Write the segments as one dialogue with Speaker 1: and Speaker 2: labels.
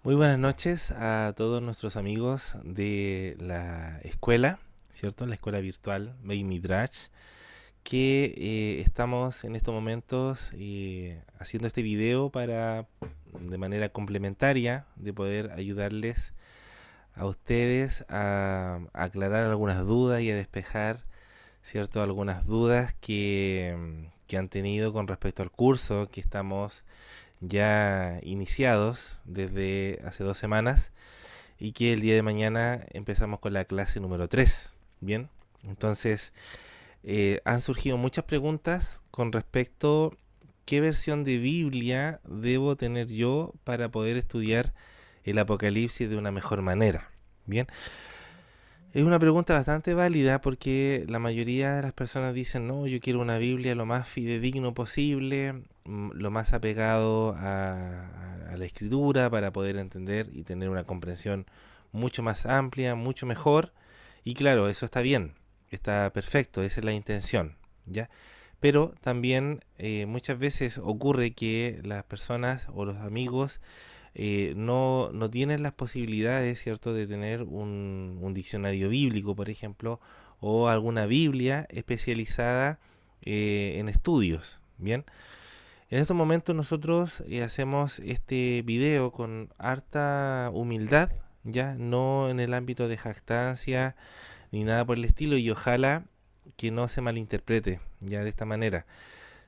Speaker 1: Muy buenas noches a todos nuestros amigos de la escuela, ¿cierto? La escuela virtual Beit Midrash, que estamos en estos momentos haciendo este video para, de manera complementaria, de poder ayudarles a ustedes a aclarar algunas dudas y a despejar, ¿cierto? Algunas dudas que han tenido con respecto al curso que estamos ya iniciados desde hace 2 semanas y que el día de mañana empezamos con la clase número 3. Bien, entonces han surgido muchas preguntas con respecto qué versión de Biblia debo tener yo para poder estudiar el Apocalipsis de una mejor manera. Bien, es una pregunta bastante válida porque la mayoría de las personas dicen, no, yo quiero una Biblia lo más fidedigno posible, lo más apegado a la escritura para poder entender y tener una comprensión mucho más amplia, mucho mejor. Y claro, eso está bien, está perfecto, esa es la intención, ¿ya? Pero también muchas veces ocurre que las personas o los amigos no tienen las posibilidades, ¿cierto?, de tener un diccionario bíblico, por ejemplo, o alguna Biblia especializada en estudios. Bien, en estos momentos nosotros hacemos este video con harta humildad, ya no en el ámbito de jactancia ni nada por el estilo, y ojalá que no se malinterprete ya de esta manera,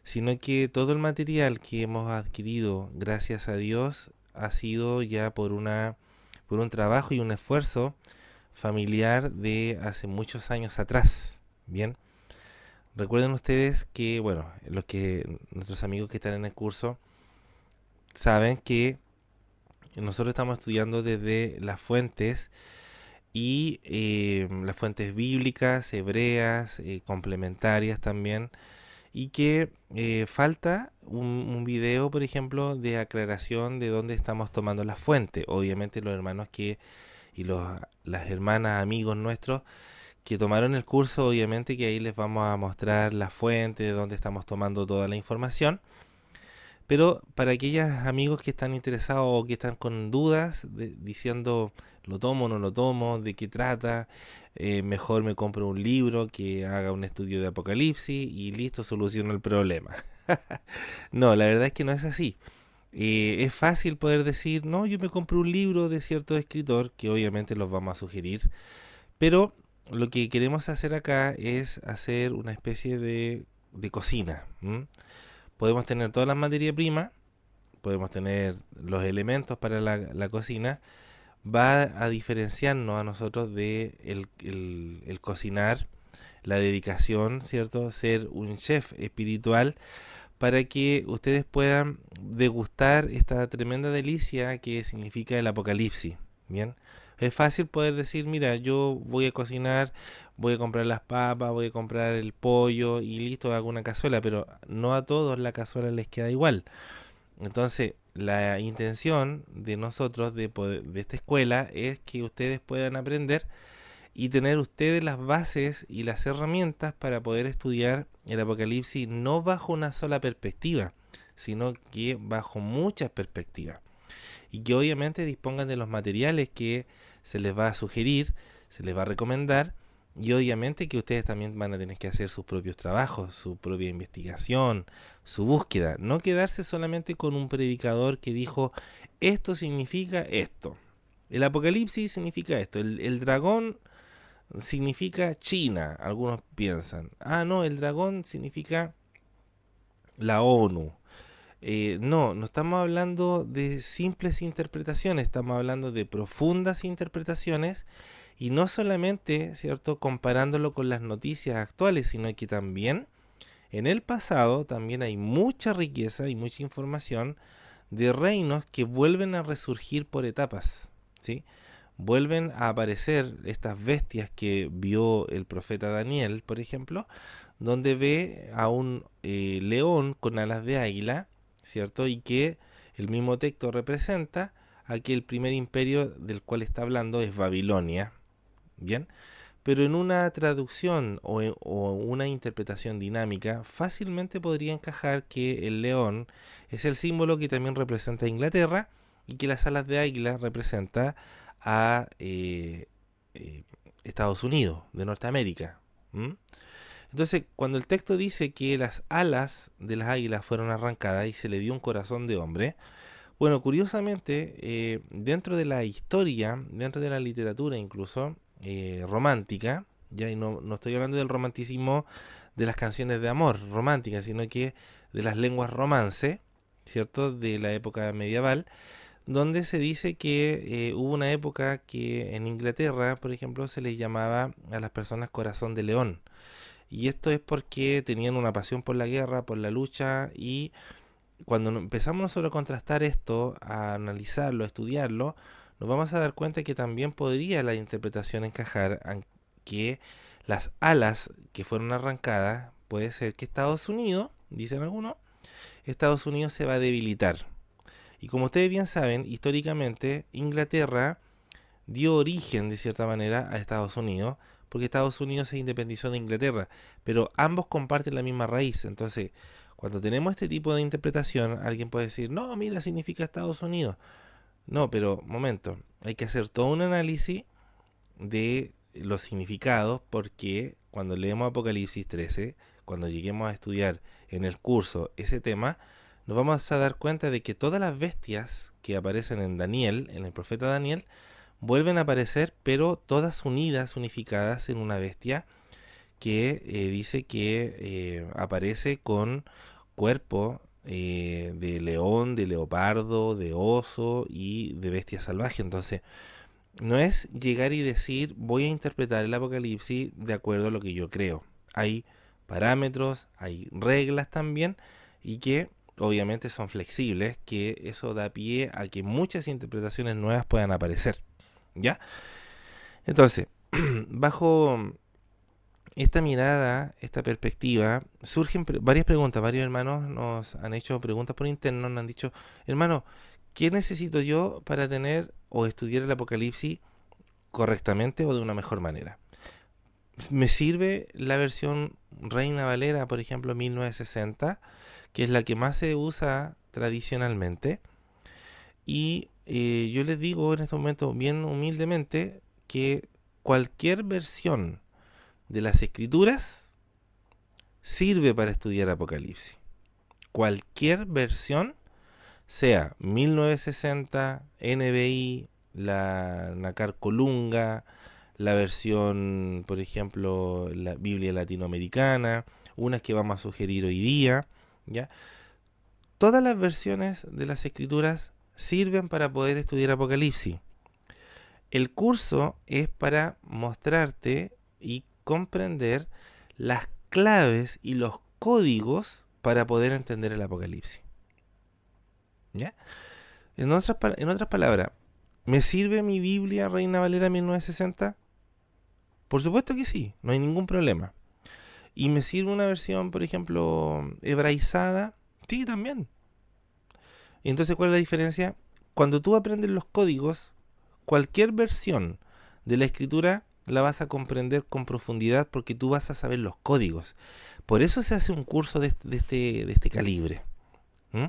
Speaker 1: sino que todo el material que hemos adquirido, gracias a Dios, ha sido ya por un trabajo y un esfuerzo familiar de hace muchos años atrás. Bien, recuerden ustedes que, bueno, nuestros amigos que están en el curso saben que nosotros estamos estudiando desde las fuentes y las fuentes bíblicas, hebreas, complementarias también, y que falta un video, por ejemplo, de aclaración de dónde estamos tomando la fuente. Obviamente los hermanos las hermanas, amigos nuestros que tomaron el curso, obviamente que ahí les vamos a mostrar la fuente de dónde estamos tomando toda la información. Pero para aquellos amigos que están interesados o que están con dudas, diciendo lo tomo o no lo tomo, de qué trata, mejor me compro un libro que haga un estudio de Apocalipsis y listo, soluciono el problema. No, la verdad es que no es así. Es fácil poder decir, no, yo me compro un libro de cierto escritor, que obviamente los vamos a sugerir, pero lo que queremos hacer acá es hacer una especie de cocina. ¿M? Podemos tener todas las materias primas, podemos tener los elementos para la cocina, va a diferenciarnos a nosotros de el cocinar, la dedicación, ¿cierto? Ser un chef espiritual para que ustedes puedan degustar esta tremenda delicia que significa el apocalipsis. Bien, es fácil poder decir, mira, yo voy a cocinar, voy a comprar las papas, voy a comprar el pollo y listo, hago una cazuela, pero no a todos la cazuela les queda igual. Entonces, la intención de nosotros, de esta escuela, es que ustedes puedan aprender y tener ustedes las bases y las herramientas para poder estudiar el Apocalipsis no bajo una sola perspectiva, sino que bajo muchas perspectivas. Y que obviamente dispongan de los materiales que se les va a sugerir, se les va a recomendar, y obviamente que ustedes también van a tener que hacer sus propios trabajos, su propia investigación, su búsqueda. No quedarse solamente con un predicador que dijo, esto significa esto. El apocalipsis significa esto. El dragón significa China, algunos piensan. Ah, no, el dragón significa la ONU. No estamos hablando de simples interpretaciones, estamos hablando de profundas interpretaciones y no solamente, ¿cierto?, comparándolo con las noticias actuales, sino que también en el pasado también hay mucha riqueza y mucha información de reinos que vuelven a resurgir por etapas, ¿sí? Vuelven a aparecer estas bestias que vio el profeta Daniel, por ejemplo, donde ve a un león con alas de águila, ¿cierto? Y que el mismo texto representa a que el primer imperio del cual está hablando es Babilonia, ¿bien? Pero en una traducción o una interpretación dinámica fácilmente podría encajar que el león es el símbolo que también representa a Inglaterra y que las alas de águila representa a Estados Unidos, de Norteamérica. ¿Mm? Entonces, cuando el texto dice que las alas de las águilas fueron arrancadas y se le dio un corazón de hombre, bueno, curiosamente, dentro de la historia, dentro de la literatura incluso, romántica, ya y no estoy hablando del romanticismo de las canciones de amor románticas, sino que de las lenguas romance, ¿cierto? De la época medieval, donde se dice que hubo una época que en Inglaterra, por ejemplo, se les llamaba a las personas corazón de león. Y esto es porque tenían una pasión por la guerra, por la lucha, y cuando empezamos nosotros a contrastar esto, a analizarlo, a estudiarlo, nos vamos a dar cuenta que también podría la interpretación encajar en que las alas que fueron arrancadas, puede ser que Estados Unidos, dicen algunos, Estados Unidos se va a debilitar. Y como ustedes bien saben, históricamente Inglaterra dio origen de cierta manera a Estados Unidos, porque Estados Unidos se independizó de Inglaterra, pero ambos comparten la misma raíz. Entonces, cuando tenemos este tipo de interpretación, alguien puede decir, no, mira, significa Estados Unidos. No, pero, momento, hay que hacer todo un análisis de los significados, porque cuando leemos Apocalipsis 13, cuando lleguemos a estudiar en el curso ese tema, nos vamos a dar cuenta de que todas las bestias que aparecen en Daniel, en el profeta Daniel, vuelven a aparecer, pero todas unidas, unificadas en una bestia que dice que aparece con cuerpo de león, de leopardo, de oso y de bestia salvaje. Entonces, no es llegar y decir voy a interpretar el Apocalipsis de acuerdo a lo que yo creo. Hay parámetros, hay reglas también, y que obviamente son flexibles, que eso da pie a que muchas interpretaciones nuevas puedan aparecer. ¿Ya? Entonces, bajo esta mirada, esta perspectiva, surgen varias preguntas. Varios hermanos nos han hecho preguntas por interno, nos han dicho, hermano, ¿qué necesito yo para tener o estudiar el Apocalipsis correctamente o de una mejor manera? ¿Me sirve la versión Reina Valera, por ejemplo, 1960, que es la que más se usa tradicionalmente? Y yo les digo en este momento bien humildemente que cualquier versión de las escrituras sirve para estudiar Apocalipsis. Cualquier versión, sea 1960, NBI, la Nacar Colunga, la versión, por ejemplo, la Biblia latinoamericana, unas que vamos a sugerir hoy día, ¿ya? Todas las versiones de las escrituras sirven para poder estudiar Apocalipsis. El curso es para mostrarte y comprender las claves y los códigos para poder entender el Apocalipsis. ¿Ya? En otras palabras, ¿me sirve mi Biblia Reina Valera 1960? Por supuesto que sí, no hay ningún problema. ¿Y me sirve una versión, por ejemplo, hebraizada? Sí, también. Entonces, ¿cuál es la diferencia? Cuando tú aprendes los códigos, cualquier versión de la escritura la vas a comprender con profundidad porque tú vas a saber los códigos. Por eso se hace un curso de este calibre. ¿Mm?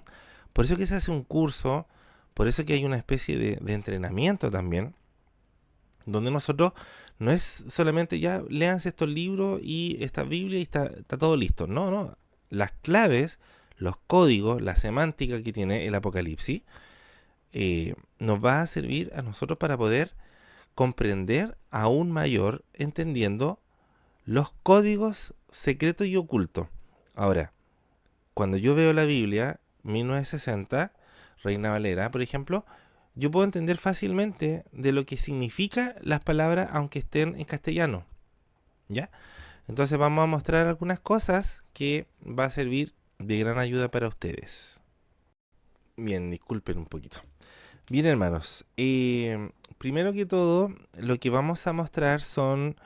Speaker 1: Por eso que se hace un curso, por eso que hay una especie de entrenamiento también, donde nosotros no es solamente ya léanse estos libros y esta Biblia y está todo listo. No, no. Las claves, los códigos, la semántica que tiene el Apocalipsis, nos va a servir a nosotros para poder comprender aún mayor, entendiendo los códigos secretos y ocultos. Ahora, cuando yo veo la Biblia, 1960, Reina Valera, por ejemplo, yo puedo entender fácilmente de lo que significa las palabras aunque estén en castellano. ¿Ya? Entonces vamos a mostrar algunas cosas que va a servir de gran ayuda para ustedes. Bien, disculpen un poquito. Bien, hermanos, primero que todo, lo que vamos a mostrar son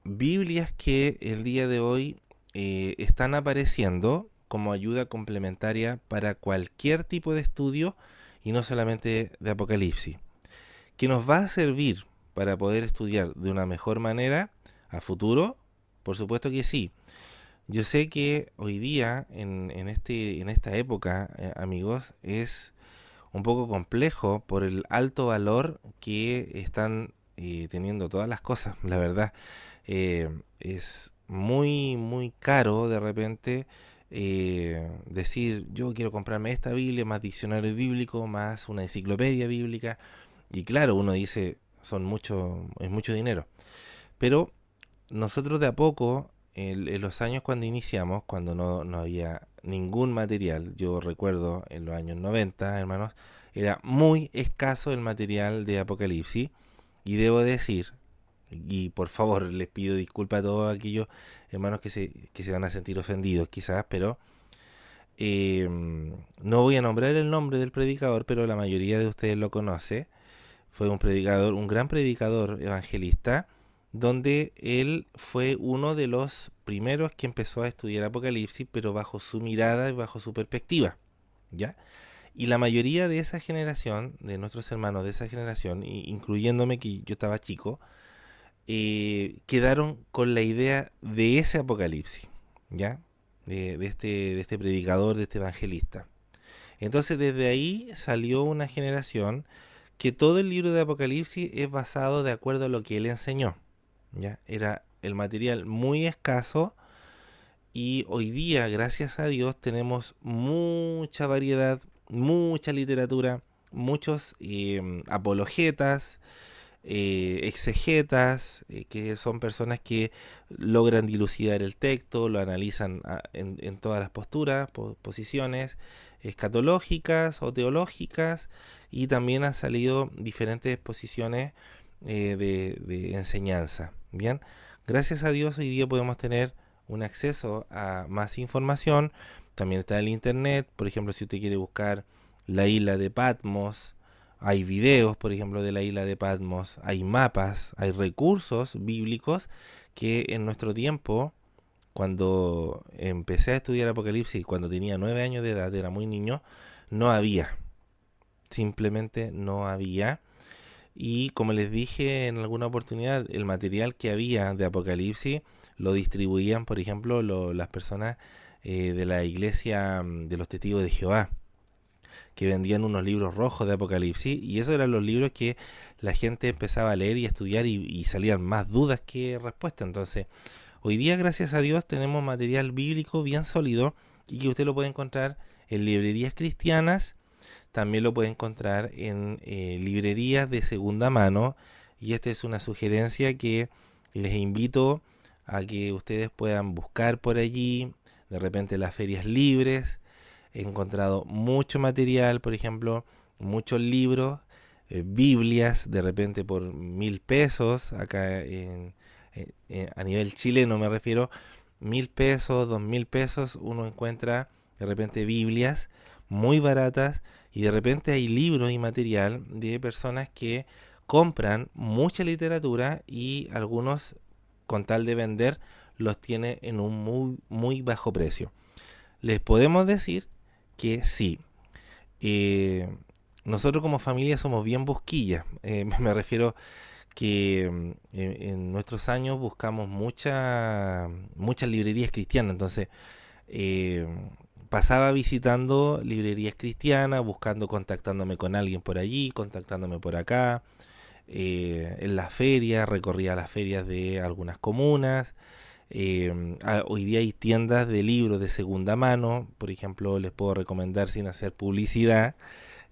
Speaker 1: Biblias que el día de hoy están apareciendo como ayuda complementaria para cualquier tipo de estudio y no solamente de Apocalipsis, que nos va a servir para poder estudiar de una mejor manera a futuro. Por supuesto que sí. Yo sé que hoy día, en esta época, amigos, es un poco complejo por el alto valor que están teniendo todas las cosas, la verdad. Es muy, muy caro de repente decir, yo quiero comprarme esta Biblia, más diccionario bíblico, más una enciclopedia bíblica. Y claro, uno dice, es mucho dinero. Pero nosotros de a poco, en los años cuando iniciamos, cuando no había ningún material, yo recuerdo en los años 90, hermanos, era muy escaso el material de Apocalipsis. Y debo decir, y por favor les pido disculpas a todos aquellos hermanos que se van a sentir ofendidos quizás, pero no voy a nombrar el nombre del predicador, pero la mayoría de ustedes lo conoce. Fue un predicador, un gran predicador evangelista, donde él fue uno de los primeros que empezó a estudiar Apocalipsis, pero bajo su mirada y bajo su perspectiva, ¿ya? Y la mayoría de esa generación, de nuestros hermanos de esa generación, incluyéndome que yo estaba chico, quedaron con la idea de ese Apocalipsis, ¿ya? De este predicador, de este evangelista. Entonces desde ahí salió una generación que todo el libro de Apocalipsis es basado de acuerdo a lo que él enseñó, ¿ya? Era el material muy escaso y hoy día, gracias a Dios, tenemos mucha variedad, mucha literatura, muchos apologetas, exegetas, que son personas que logran dilucidar el texto, lo analizan en todas las posturas, posiciones escatológicas o teológicas, y también han salido diferentes posiciones de enseñanza. Bien, gracias a Dios hoy día podemos tener un acceso a más información. También está el internet, por ejemplo, si usted quiere buscar la isla de Patmos, hay videos, por ejemplo, de la isla de Patmos, hay mapas, hay recursos bíblicos que en nuestro tiempo, cuando empecé a estudiar Apocalipsis, cuando tenía 9 años de edad, era muy niño, no había, simplemente no había. Y como les dije en alguna oportunidad, el material que había de Apocalipsis lo distribuían, por ejemplo, las personas de la iglesia de los testigos de Jehová, que vendían unos libros rojos de Apocalipsis, y esos eran los libros que la gente empezaba a leer y a estudiar, y salían más dudas que respuestas. Entonces, hoy día, gracias a Dios, tenemos material bíblico bien sólido y que usted lo puede encontrar en librerías cristianas, también lo puede encontrar en librerías de segunda mano, y esta es una sugerencia que les invito a que ustedes puedan buscar por allí, de repente las ferias libres. He encontrado mucho material, por ejemplo, muchos libros, Biblias, de repente por 1.000 pesos, acá a nivel chileno me refiero, 1.000 pesos, 2.000 pesos, uno encuentra de repente Biblias muy baratas, y de repente hay libros y material de personas que compran mucha literatura, y algunos, con tal de vender, los tiene en un muy, muy bajo precio. Les podemos decir que sí, eh, nosotros como familia somos bien busquillas. Me refiero que en nuestros años buscamos muchas librerías cristianas. Entonces eh, pasaba visitando librerías cristianas, buscando, contactándome con alguien por allí, contactándome por acá. En las ferias, recorría las ferias de algunas comunas. Hoy día hay tiendas de libros de segunda mano, por ejemplo, les puedo recomendar, sin hacer publicidad,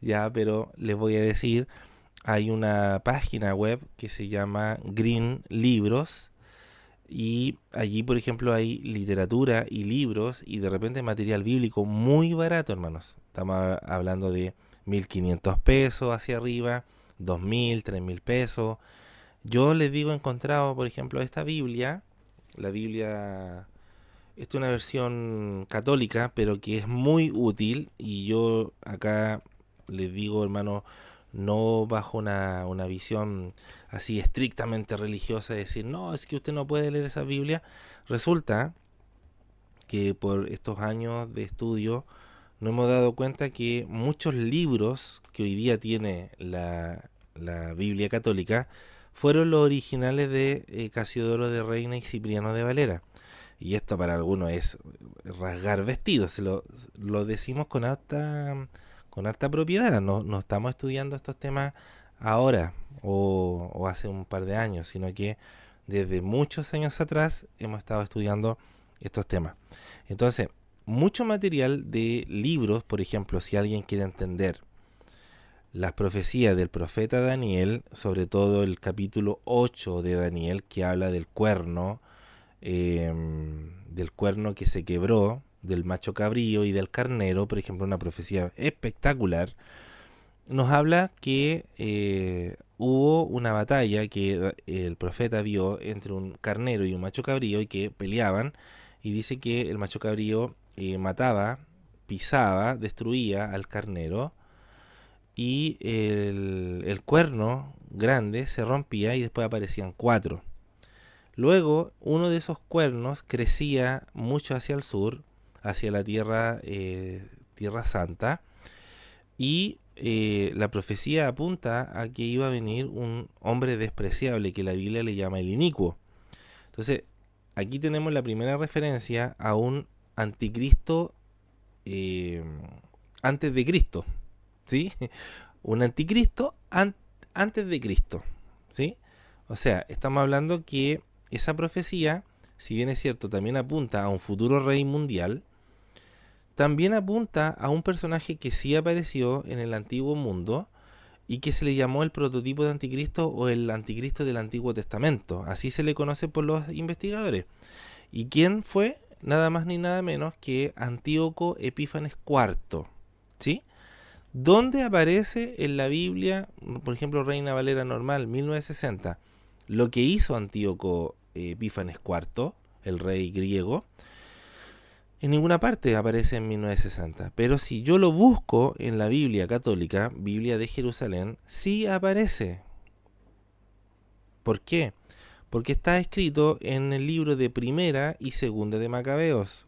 Speaker 1: ya, pero les voy a decir, hay una página web que se llama Green Libros, y allí, por ejemplo, hay literatura y libros y de repente material bíblico muy barato, hermanos. Estamos hablando de 1.500 pesos hacia arriba, 2.000, 3.000 pesos. Yo les digo, he encontrado, por ejemplo, esta Biblia. La Biblia, esta es una versión católica, pero que es muy útil, y yo acá les digo, hermano, no bajo una visión así estrictamente religiosa, de decir, no, es que usted no puede leer esa Biblia. Resulta que por estos años de estudio nos hemos dado cuenta que muchos libros que hoy día tiene la Biblia católica fueron los originales de Casiodoro de Reina y Cipriano de Valera. Y esto para algunos es rasgar vestidos, lo decimos con harta propiedad. No estamos estudiando estos temas ahora o hace un par de años, sino que desde muchos años atrás hemos estado estudiando estos temas. Entonces, mucho material de libros, por ejemplo, si alguien quiere entender las profecías del profeta Daniel, sobre todo el capítulo 8 de Daniel, que habla del cuerno que se quebró, del macho cabrío y del carnero, por ejemplo, una profecía espectacular, nos habla que hubo una batalla que el profeta vio entre un carnero y un macho cabrío y que peleaban, y dice que el macho cabrío mataba, pisaba, destruía al carnero, y el cuerno grande se rompía y después aparecían 4. Luego, uno de esos cuernos crecía mucho hacia el sur, hacia la Tierra Santa, y la profecía apunta a que iba a venir un hombre despreciable que la Biblia le llama el inicuo. Entonces, aquí tenemos la primera referencia a un anticristo antes de Cristo, ¿sí? Un anticristo antes de Cristo, ¿sí? O sea, estamos hablando que esa profecía, si bien es cierto, también apunta a un futuro rey mundial, también apunta a un personaje que sí apareció en el antiguo mundo y que se le llamó el prototipo de anticristo o el anticristo del Antiguo Testamento. Así se le conoce por los investigadores. ¿Y quién fue? Nada más ni nada menos que Antíoco Epífanes IV, ¿sí? ¿Dónde aparece en la Biblia, por ejemplo, Reina Valera Normal, 1960, lo que hizo Antíoco Epífanes IV, el rey griego? En ninguna parte aparece en 1960, pero si yo lo busco en la Biblia católica, Biblia de Jerusalén, sí aparece. ¿Por qué? Porque está escrito en el libro de Primera y Segunda de Macabeos.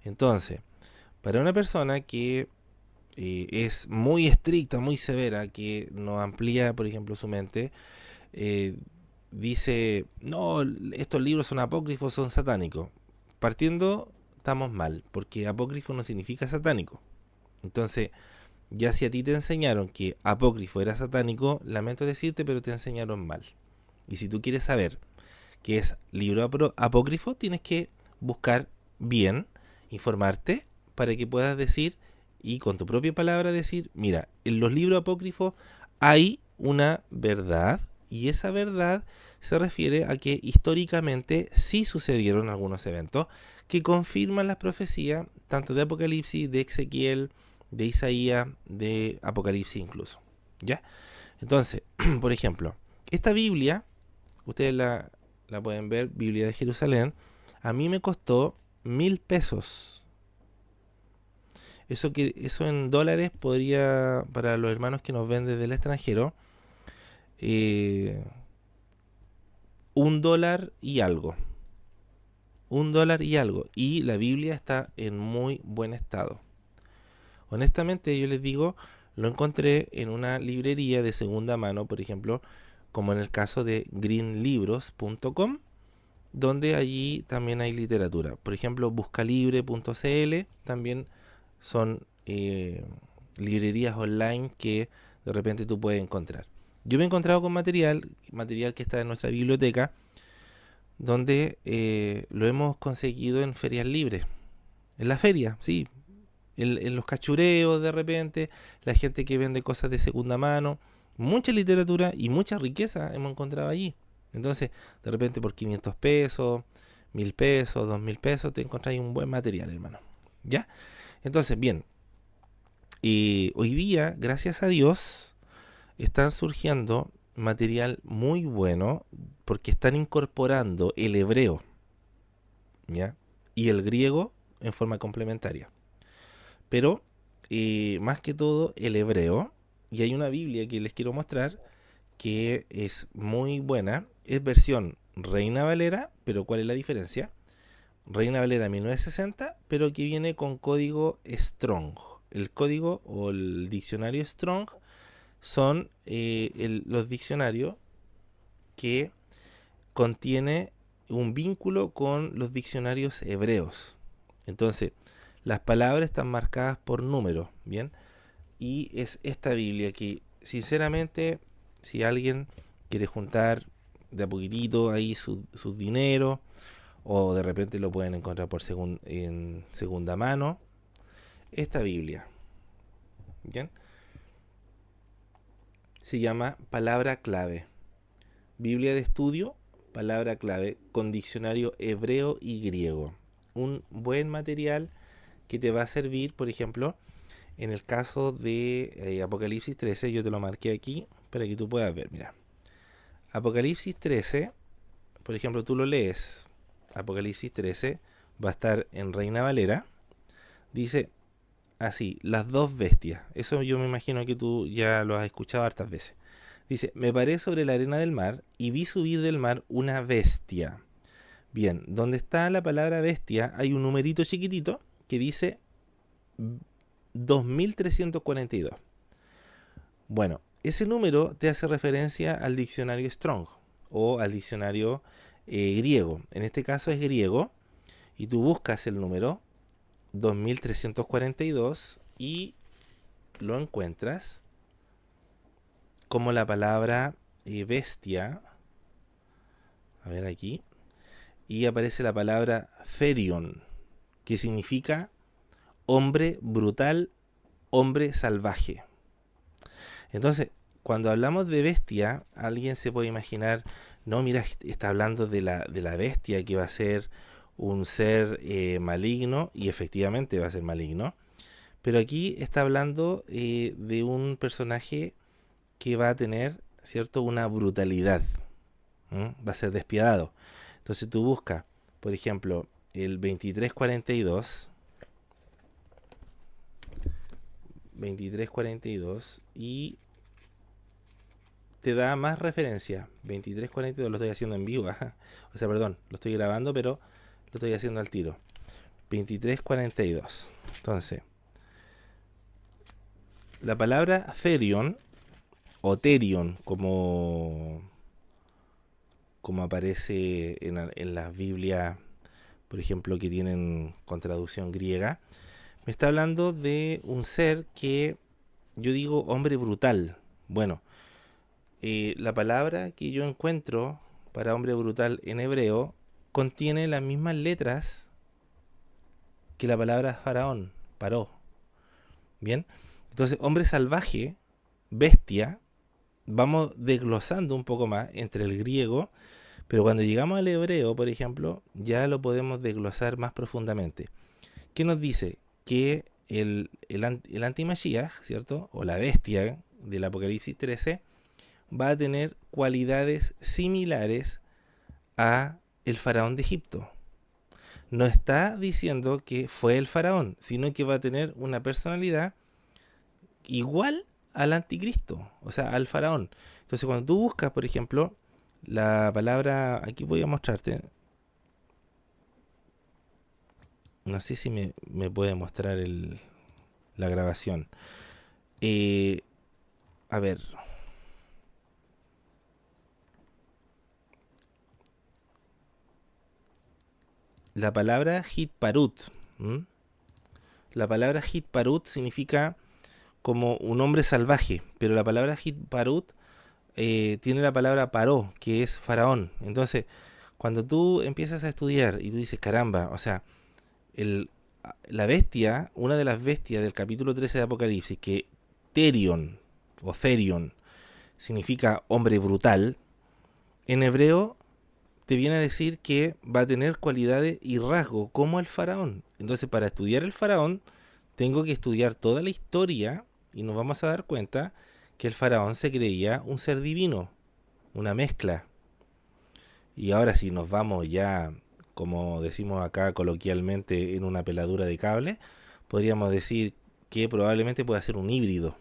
Speaker 1: Entonces, para una persona que es muy estricta, muy severa, que no amplía, por ejemplo, su mente, dice, no, estos libros son apócrifos, son satánicos. Partiendo, estamos mal, porque apócrifo no significa satánico. Entonces, ya si a ti te enseñaron que apócrifo era satánico, lamento decirte, pero te enseñaron mal. Y si tú quieres saber qué es libro apócrifo, tienes que buscar bien, informarte, para que puedas decir, y con tu propia palabra decir, mira, en los libros apócrifos hay una verdad, y esa verdad se refiere a que históricamente sí sucedieron algunos eventos que confirman las profecías, tanto de Apocalipsis, de Ezequiel, de Isaías, de Apocalipsis incluso. ¿Ya? Entonces, por ejemplo, esta Biblia, ustedes la pueden ver, Biblia de Jerusalén, a mí me costó 1,000 pesos. Eso en dólares podría, para los hermanos que nos ven desde el extranjero, $1 y algo. $1 y algo. Y la Biblia está en muy buen estado. Honestamente, yo les digo, lo encontré en una librería de segunda mano, por ejemplo, como en el caso de greenlibros.com, donde allí también hay literatura. Por ejemplo, buscalibre.cl también son librerías online que de repente tú puedes encontrar. Yo me he encontrado con material que está en nuestra biblioteca, donde lo hemos conseguido en ferias libres. En la feria, sí. En los cachureos de repente, la gente que vende cosas de segunda mano. Mucha literatura y mucha riqueza hemos encontrado allí. Entonces, de repente por 500 pesos, 1,000 pesos, 2,000 pesos, te encontráis un buen material, hermano. ¿Ya? Entonces, bien. Hoy día, gracias a Dios, están surgiendo material muy bueno porque están incorporando el hebreo, ¿ya? Y el griego en forma complementaria. Pero, más que todo, el hebreo. Y hay una Biblia que les quiero mostrar que es muy buena. Es versión Reina Valera, pero ¿cuál es la diferencia? Reina Valera 1960, pero que viene con código Strong. El código o el diccionario Strong son los diccionarios que contiene un vínculo con los diccionarios hebreos. Entonces, Las palabras están marcadas por números, ¿bien? Y es esta Biblia que, sinceramente, si alguien quiere juntar de a poquitito ahí su dinero, o de repente lo pueden encontrar en segunda mano, esta Biblia, ¿bien? Se llama Palabra Clave. Biblia de estudio, palabra clave, con diccionario hebreo y griego. Un buen material que te va a servir, por ejemplo, en el caso de Apocalipsis 13, yo te lo marqué aquí para que tú puedas ver. Mira, Apocalipsis 13, por ejemplo, tú lo lees. Apocalipsis 13 va a estar en Reina Valera. Dice así, las dos bestias. Eso yo me imagino que tú ya lo has escuchado hartas veces. Dice, me paré sobre la arena del mar y vi subir del mar una bestia. Bien, donde está la palabra bestia hay un numerito chiquitito que dice 2342. Bueno, ese número te hace referencia al diccionario Strong o al diccionario griego. En este caso es griego y tú buscas el número 2342 y lo encuentras como la palabra bestia. A ver aquí. Y aparece la palabra Therion, que significa hombre brutal, hombre salvaje. Entonces, cuando hablamos de bestia, alguien se puede imaginar, no, mira, está hablando de la bestia que va a ser un ser maligno, y efectivamente va a ser maligno. Pero aquí está hablando de un personaje que va a tener, ¿cierto?, una brutalidad. Va a ser despiadado. Entonces tú buscas, por ejemplo, el 2342 y te da más referencia. 2342 lo estoy haciendo en vivo. O sea, perdón, lo estoy grabando, pero lo estoy haciendo al tiro. 2342. Entonces, la palabra Therion o Therion, como aparece en las Biblias, por ejemplo, que tienen con traducción griega, me está hablando de un ser que yo digo hombre brutal. Bueno, la palabra que yo encuentro para hombre brutal en hebreo contiene las mismas letras que la palabra faraón, paró. Bien, entonces hombre salvaje, bestia, vamos desglosando un poco más entre el griego, pero cuando llegamos al hebreo, por ejemplo, ya lo podemos desglosar más profundamente. ¿Qué nos dice? Que el anti-Mashiach, ¿cierto? O la bestia del Apocalipsis 13 va a tener cualidades similares a el faraón de Egipto. No está diciendo que fue el faraón, sino que va a tener una personalidad igual al anticristo, o sea, al faraón. Entonces, cuando tú buscas, por ejemplo, la palabra, aquí voy a mostrarte, no sé si me puede mostrar la grabación. A ver. La palabra hitparut. La palabra hitparut significa como un hombre salvaje, pero la palabra hitparut tiene la palabra paró, que es faraón. Entonces, cuando tú empiezas a estudiar y tú dices, caramba, o sea, la bestia, una de las bestias del capítulo 13 de Apocalipsis, que Therion o Therion significa hombre brutal, en hebreo te viene a decir que va a tener cualidades y rasgos como el faraón. Entonces, para estudiar el faraón, tengo que estudiar toda la historia y nos vamos a dar cuenta que el faraón se creía un ser divino, una mezcla. Y ahora si nos vamos ya, como decimos acá coloquialmente, en una peladura de cable, podríamos decir que probablemente pueda ser un híbrido.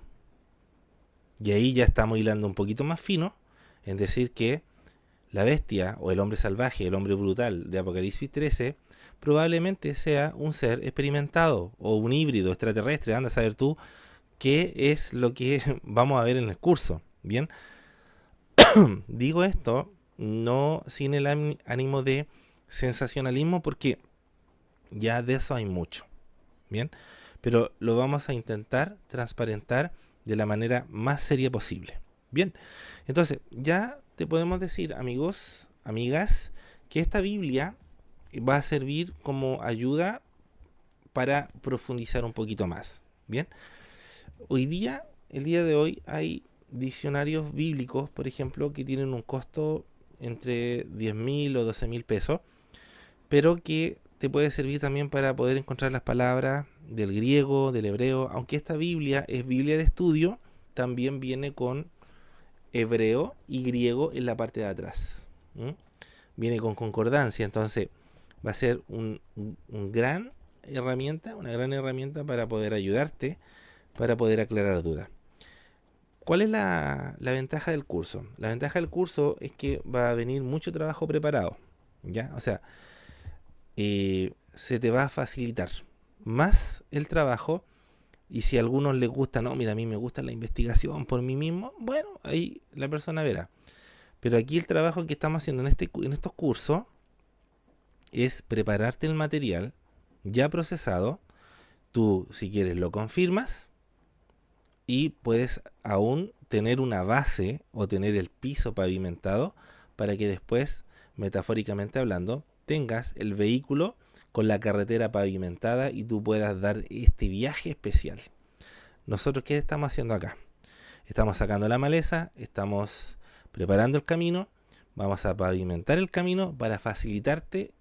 Speaker 1: Y ahí ya estamos hilando un poquito más fino en decir que la bestia o el hombre salvaje, el hombre brutal de Apocalipsis 13, probablemente sea un ser experimentado o un híbrido extraterrestre. Anda a saber tú qué es lo que vamos a ver en el curso. Bien, digo esto no sin el ánimo de sensacionalismo, porque ya de eso hay mucho. Bien, pero lo vamos a intentar transparentar de la manera más seria posible. Bien, entonces ya te podemos decir, amigos, amigas, que esta Biblia va a servir como ayuda para profundizar un poquito más. Bien, el día de hoy, hay diccionarios bíblicos, por ejemplo, que tienen un costo entre 10.000 o 12.000 pesos, pero que te puede servir también para poder encontrar las palabras del griego, del hebreo. Aunque esta Biblia es Biblia de estudio, también viene con hebreo y griego en la parte de atrás. ¿Mm? Viene con concordancia, entonces va a ser un gran herramienta, una gran herramienta para poder ayudarte, para poder aclarar dudas. ¿Cuál es la ventaja del curso? La ventaja del curso es que va a venir mucho trabajo preparado, ¿ya? O sea, se te va a facilitar más el trabajo. Y si a algunos les gusta, no, mira, a mí me gusta la investigación por mí mismo, bueno, ahí la persona verá. Pero aquí el trabajo que estamos haciendo en estos cursos es prepararte el material ya procesado. Tú, si quieres, lo confirmas y puedes aún tener una base o tener el piso pavimentado para que después, metafóricamente hablando, tengas el vehículo con la carretera pavimentada y tú puedas dar este viaje especial. Nosotros, ¿qué estamos haciendo acá? Estamos sacando la maleza, estamos preparando el camino, vamos a pavimentar el camino para facilitarte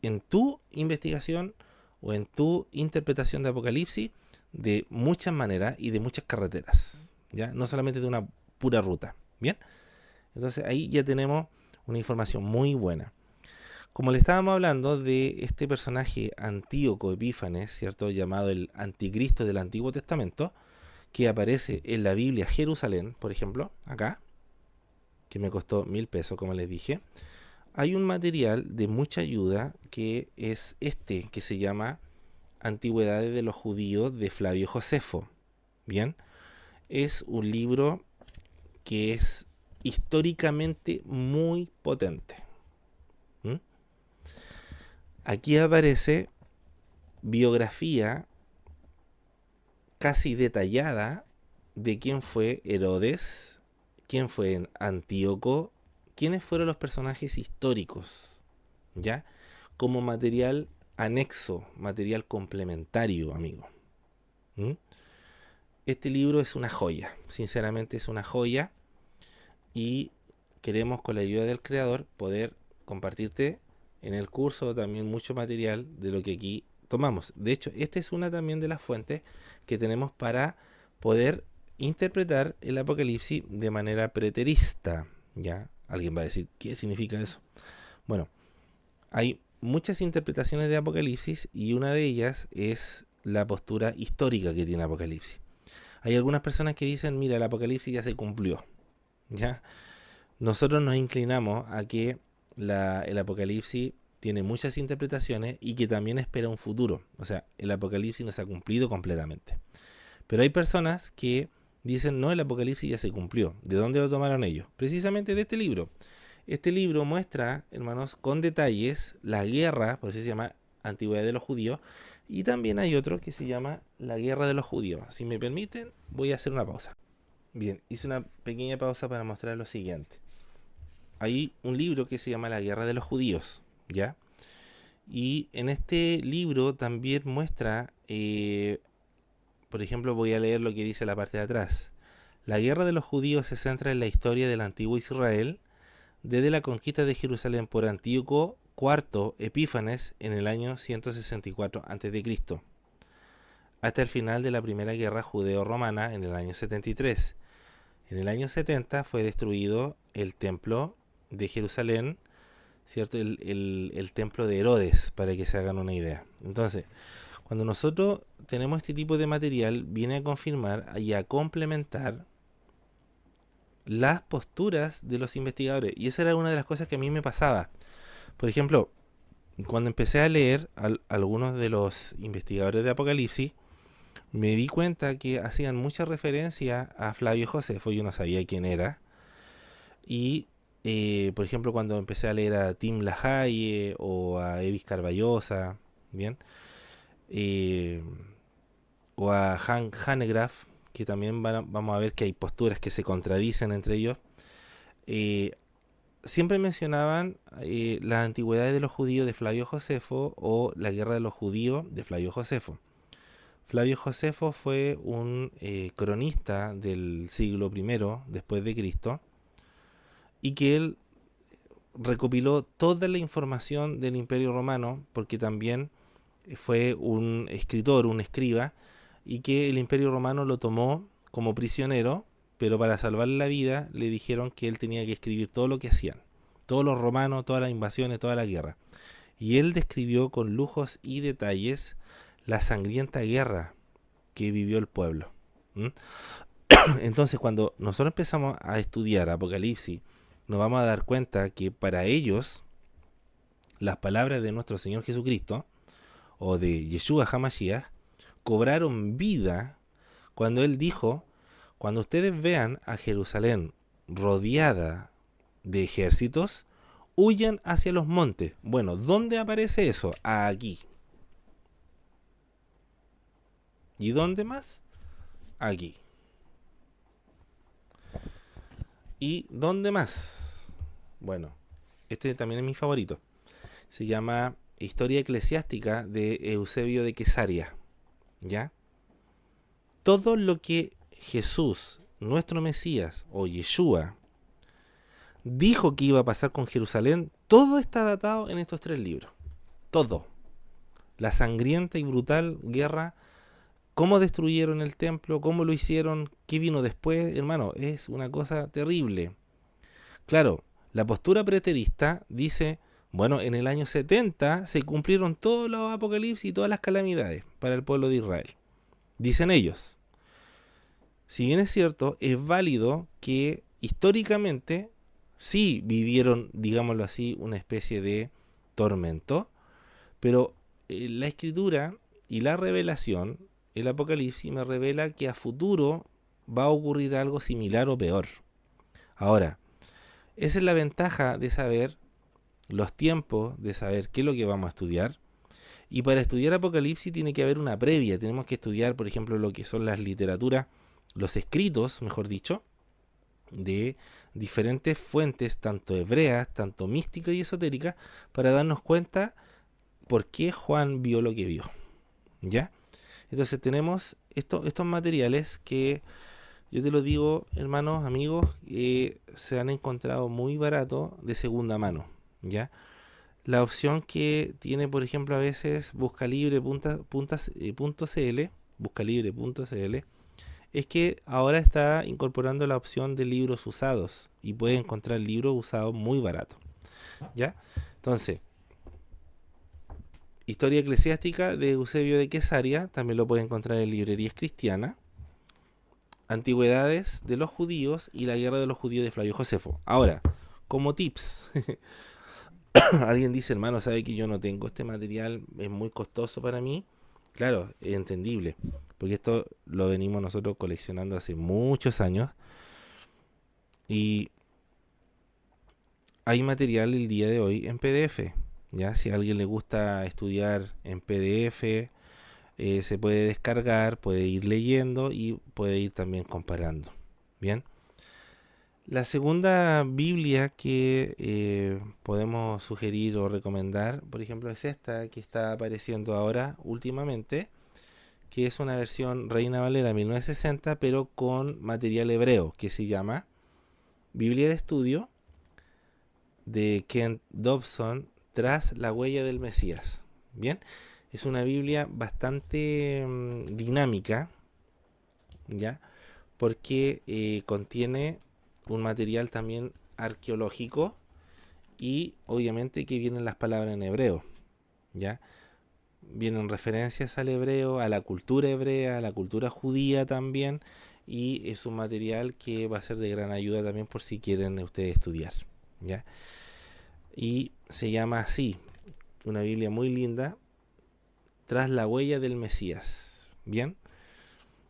Speaker 1: en tu investigación o en tu interpretación de Apocalipsis de muchas maneras y de muchas carreteras, ¿ya? No solamente de una pura ruta, ¿bien? Entonces ahí ya tenemos una información muy buena. Como le estábamos hablando de este personaje Antíoco Epífanes, ¿cierto? Llamado el Anticristo del Antiguo Testamento, que aparece en la Biblia Jerusalén, por ejemplo, acá, que me costó 1.000 pesos, como les dije. Hay un material de mucha ayuda que es este, que se llama Antigüedades de los Judíos de Flavio Josefo. Bien, es un libro que es históricamente muy potente. ¿Mm? Aquí aparece biografía casi detallada de quién fue Herodes, quién fue Antíoco, quiénes fueron los personajes históricos, ¿ya? Como material anexo, material complementario, amigo. ¿Mm? Este libro es una joya, sinceramente es una joya, y queremos, con la ayuda del creador, poder compartirte en el curso también mucho material de lo que aquí tomamos. De hecho, esta es una también de las fuentes que tenemos para poder interpretar el Apocalipsis de manera preterista. ¿Ya? Alguien va a decir, ¿qué significa eso? Bueno, hay muchas interpretaciones de Apocalipsis y una de ellas es la postura histórica que tiene Apocalipsis. Hay algunas personas que dicen, mira, el Apocalipsis ya se cumplió, ¿ya? Nosotros nos inclinamos a que el Apocalipsis tiene muchas interpretaciones y que también espera un futuro. O sea, el Apocalipsis no se ha cumplido completamente. Pero hay personas que dicen, no, el Apocalipsis ya se cumplió. ¿De dónde lo tomaron ellos? Precisamente de este libro. Este libro muestra, hermanos, con detalles la guerra, por eso se llama Antigüedad de los Judíos, y también hay otro que se llama La Guerra de los Judíos. Si me permiten, voy a hacer una pausa. Bien, hice una pequeña pausa para mostrar lo siguiente. Hay un libro que se llama La Guerra de los Judíos, ¿ya? Y en este libro también muestra, por ejemplo, voy a leer lo que dice la parte de atrás. La Guerra de los Judíos se centra en la historia del antiguo Israel desde la conquista de Jerusalén por Antíoco IV Epífanes en el año 164 a.C. hasta el final de la Primera Guerra Judeo-Romana en el año 73. En el año 70 fue destruido el templo de Jerusalén, ¿cierto? El templo de Herodes, para que se hagan una idea. Entonces, cuando nosotros tenemos este tipo de material, viene a confirmar y a complementar las posturas de los investigadores. Y esa era una de las cosas que a mí me pasaba. Por ejemplo, cuando empecé a leer algunos de los investigadores de Apocalipsis, me di cuenta que hacían mucha referencia a Flavio Josefo. Yo no sabía quién era. Y, por ejemplo, cuando empecé a leer a Tim LaHaye o a Evis Carballosa, ¿bien? eh, o a Hanegraaff, que también vamos a ver que hay posturas que se contradicen entre ellos, eh, siempre mencionaban las antigüedades de los judíos de Flavio Josefo o la guerra de los judíos de Flavio Josefo. Flavio Josefo fue un cronista del siglo I después de Cristo, y que él recopiló toda la información del Imperio Romano, porque también fue un escritor, un escriba, y que el Imperio Romano lo tomó como prisionero, pero para salvarle la vida le dijeron que él tenía que escribir todo lo que hacían, todos los romanos, todas las invasiones, toda la guerra. Y él describió con lujos y detalles la sangrienta guerra que vivió el pueblo. ¿Mm? Entonces, cuando nosotros empezamos a estudiar Apocalipsis, nos vamos a dar cuenta que para ellos las palabras de nuestro Señor Jesucristo o de Yeshua HaMashiach cobraron vida cuando Él dijo: cuando ustedes vean a Jerusalén rodeada de ejércitos, huyan hacia los montes. Bueno, ¿dónde aparece eso? Aquí. ¿Y dónde más? Aquí. ¿Y dónde más? Bueno, este también es mi favorito. Se llama Historia Eclesiástica de Eusebio de Quesaria. ¿Ya? Todo lo que Jesús, nuestro Mesías, o Yeshua, dijo que iba a pasar con Jerusalén, todo está datado en estos 3 libros. Todo. La sangrienta y brutal guerra, cómo destruyeron el templo, cómo lo hicieron, qué vino después, hermano, es una cosa terrible. Claro, la postura preterista dice: bueno, en el año 70 se cumplieron todos los apocalipsis y todas las calamidades para el pueblo de Israel. Dicen ellos. Si bien es cierto, es válido que históricamente sí vivieron, digámoslo así, una especie de tormento, pero la escritura y la revelación, el Apocalipsis me revela que a futuro va a ocurrir algo similar o peor. Ahora, esa es la ventaja de saber los tiempos, de saber qué es lo que vamos a estudiar. Y para estudiar Apocalipsis tiene que haber una previa. Tenemos que estudiar, por ejemplo, lo que son las literaturas, los escritos, mejor dicho, de diferentes fuentes, tanto hebreas, tanto místicas y esotéricas, para darnos cuenta por qué Juan vio lo que vio. ¿Ya? Entonces tenemos estos materiales que, yo te lo digo, hermanos, amigos, se han encontrado muy baratos de segunda mano. ¿Ya? La opción que tiene, por ejemplo, a veces buscalibre.cl, es que ahora está incorporando la opción de libros usados y puede encontrar libros usados muy baratos. ¿Ya? Entonces, Historia Eclesiástica de Eusebio de Quesaria, también lo puede encontrar en librerías cristianas. Antigüedades de los judíos y la guerra de los judíos de Flavio Josefo. Ahora, como tips, alguien dice: hermano, sabe que yo no tengo este material, es muy costoso para mí. Claro, es entendible, porque esto lo venimos nosotros coleccionando hace muchos años y hay material el día de hoy en PDF. Ya, si a alguien le gusta estudiar en PDF, se puede descargar, puede ir leyendo y puede ir también comparando. Bien. La segunda Biblia que podemos sugerir o recomendar, por ejemplo, es esta que está apareciendo ahora últimamente, que es una versión Reina Valera 1960, pero con material hebreo, que se llama Biblia de Estudio de Kent Dobson, Tras la huella del Mesías. Bien, es una Biblia bastante dinámica, ¿ya? Porque contiene un material también arqueológico y obviamente que vienen las palabras en hebreo, ¿ya? Vienen referencias al hebreo, a la cultura hebrea, a la cultura judía también, y es un material que va a ser de gran ayuda también por si quieren ustedes estudiar, ¿ya? Y se llama así, una Biblia muy linda, Tras la huella del Mesías. Bien,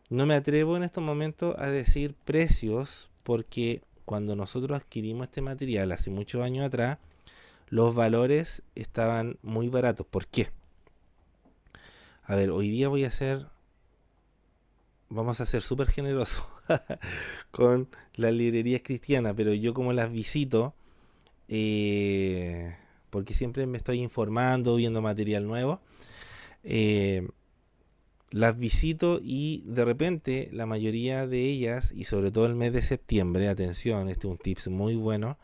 Speaker 1: no me atrevo en estos momentos a decir precios porque cuando nosotros adquirimos este material hace muchos años atrás, los valores estaban muy baratos. ¿Por qué? A ver, hoy día vamos a ser súper generosos con las librerías cristianas, pero yo como las visito, porque siempre me estoy informando, viendo material nuevo, eh, las visito y de repente la mayoría de ellas, y sobre todo el mes de septiembre, atención, este es un tips muy bueno,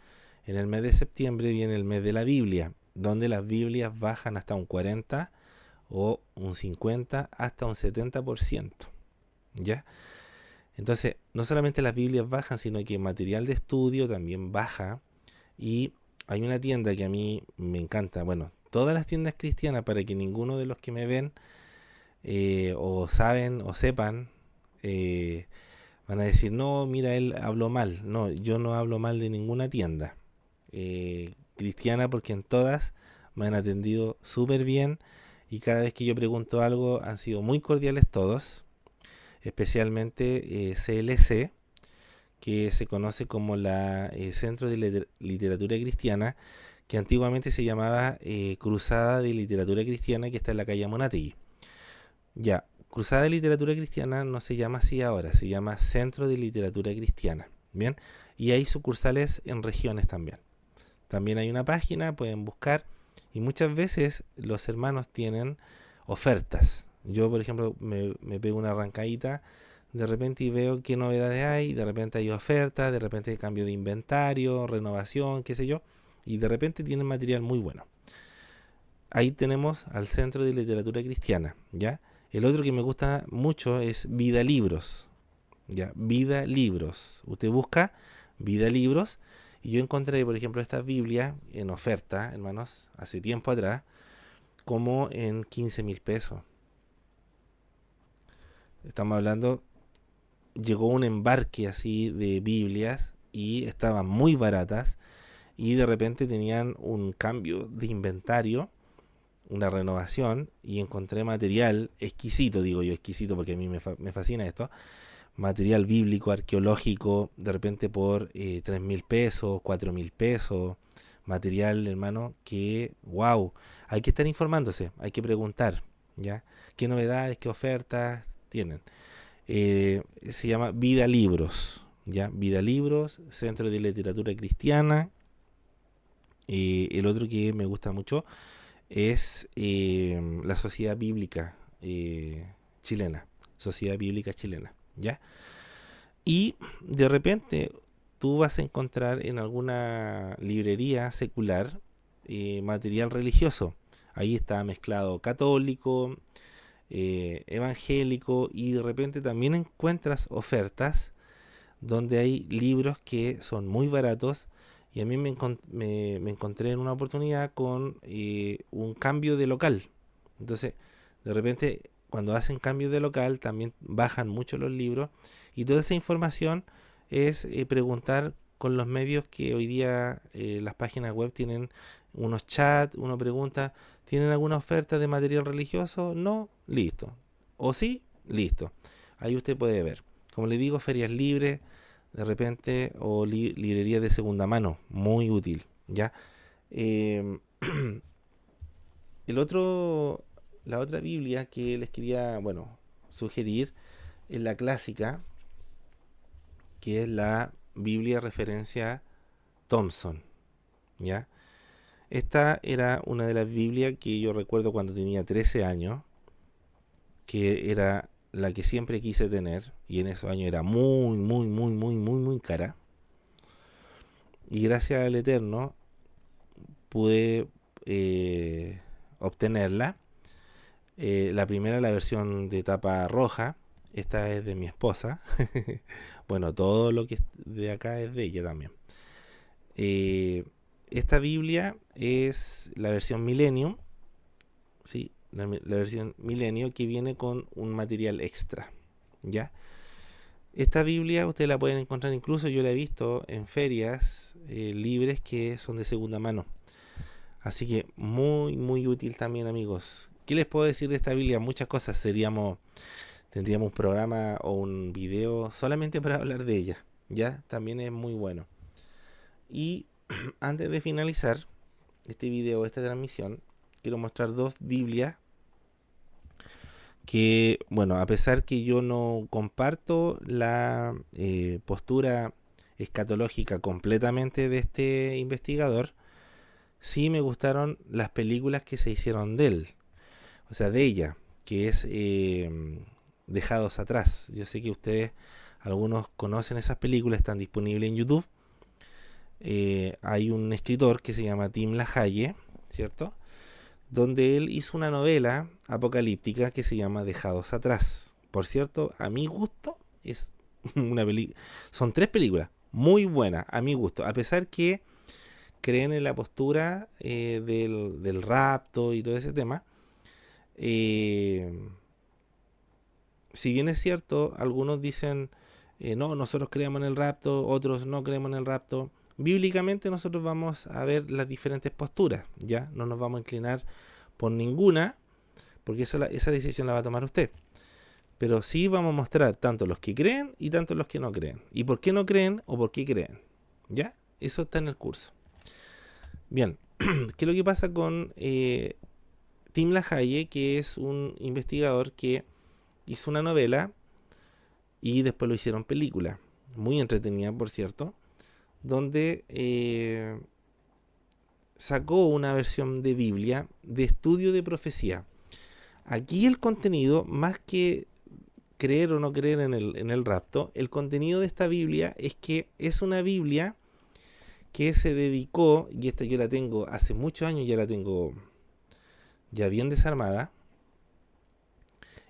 Speaker 1: en el mes de septiembre viene el mes de la Biblia, donde las Biblias bajan hasta un 40 o un 50 hasta un 70%, ¿ya? Entonces, no solamente las Biblias bajan, sino que el material de estudio también baja. Y hay una tienda que a mí me encanta, bueno, todas las tiendas cristianas, para que ninguno de los que me ven o saben o sepan, eh, van a decir, no, mira, él habló mal. No, yo no hablo mal de ninguna tienda cristiana, porque en todas me han atendido súper bien y cada vez que yo pregunto algo han sido muy cordiales todos, especialmente CLC, que se conoce como la Centro de Literatura Cristiana, que antiguamente se llamaba Cruzada de Literatura Cristiana, que está en la calle Monategui. Ya, Cruzada de Literatura Cristiana no se llama así ahora, se llama Centro de Literatura Cristiana. Bien, y hay sucursales en regiones también. También hay una página, pueden buscar, y muchas veces los hermanos tienen ofertas. Yo, por ejemplo, me pego una arrancadita de repente y veo qué novedades hay, de repente hay ofertas, de repente hay cambio de inventario, renovación, qué sé yo, y de repente tienen material muy bueno. Ahí tenemos al Centro de Literatura Cristiana, ¿ya? El otro que me gusta mucho es Vida Libros, ¿ya? Vida Libros. Usted busca Vida Libros y yo encontré, por ejemplo, esta Biblia en oferta, hermanos, hace tiempo atrás, como en 15,000 pesos. Estamos hablando, llegó un embarque así de Biblias y estaban muy baratas y de repente tenían un cambio de inventario, una renovación, y encontré material exquisito, digo yo exquisito porque a mí me fascina esto, material bíblico, arqueológico, de repente por 3,000 pesos, 4,000 pesos, material, hermano, que, wow, hay que estar informándose, hay que preguntar, ¿ya? ¿Qué novedades, qué ofertas tienen? Se llama Vida Libros, ¿ya? Vida Libros, Centro de Literatura Cristiana. El otro que me gusta mucho es la Sociedad Bíblica Chilena, Sociedad Bíblica Chilena, ¿ya? Y de repente tú vas a encontrar en alguna librería secular material religioso. Ahí está mezclado católico, evangélico, y de repente también encuentras ofertas donde hay libros que son muy baratos. Y a mí me encontré en una oportunidad con un cambio de local. Entonces, de repente, cuando hacen cambio de local, también bajan mucho los libros. Y toda esa información es preguntar con los medios que hoy día las páginas web tienen unos chats, uno pregunta, ¿tienen alguna oferta de material religioso? No, listo. O sí, listo. Ahí usted puede ver. Como le digo, ferias libres, de repente, o librerías de segunda mano, muy útil, ¿ya? Eh, el otro, la otra Biblia que les quería, bueno, sugerir es la clásica, que es la Biblia referencia Thompson, ¿ya? Esta era una de las Biblias que yo recuerdo cuando tenía 13 años, que era la que siempre quise tener, y en esos años era muy, muy, muy, muy, muy, muy cara. Y gracias al Eterno pude obtenerla. La primera, la versión de tapa roja. Esta es de mi esposa. Bueno, todo lo que es de acá es de ella también. Eh, esta Biblia es la versión Millennium. Sí, la versión Millennium, que viene con un material extra. ¿Ya? Esta Biblia ustedes la pueden encontrar, incluso yo la he visto en ferias libres que son de segunda mano. Así que muy, muy útil también, amigos. ¿Qué les puedo decir de esta Biblia? Muchas cosas. Tendríamos un programa o un video solamente para hablar de ella. Ya, también es muy bueno. Y antes de finalizar este video, esta transmisión, quiero mostrar dos Biblias que, bueno, a pesar que yo no comparto la postura escatológica completamente de este investigador, sí me gustaron las películas que se hicieron de él, o sea, de ella, que es Dejados Atrás. Yo sé que ustedes, algunos conocen esas películas, están disponibles en YouTube. Hay un escritor que se llama Tim LaHaye, ¿cierto? Donde él hizo una novela apocalíptica que se llama Dejados Atrás. Por cierto, a mi gusto, es una son 3 películas muy buenas, a mi gusto, a pesar que creen en la postura del rapto y todo ese tema. Si bien es cierto, algunos dicen, no, nosotros creemos en el rapto, otros no creemos en el rapto. Bíblicamente nosotros vamos a ver las diferentes posturas, ¿ya? No nos vamos a inclinar por ninguna, porque esa decisión la va a tomar usted. Pero sí vamos a mostrar tanto los que creen y tanto los que no creen. Y por qué no creen o por qué creen, ¿ya? Eso está en el curso. Bien, ¿qué es lo que pasa con Tim LaHaye, que es un investigador que hizo una novela y después lo hicieron película, muy entretenida por cierto, donde sacó una versión de Biblia de estudio de profecía. Aquí el contenido, más que creer o no creer en el rapto, el contenido de esta Biblia es que es una Biblia que se dedicó, y esta yo la tengo hace muchos años, ya la tengo ya bien desarmada,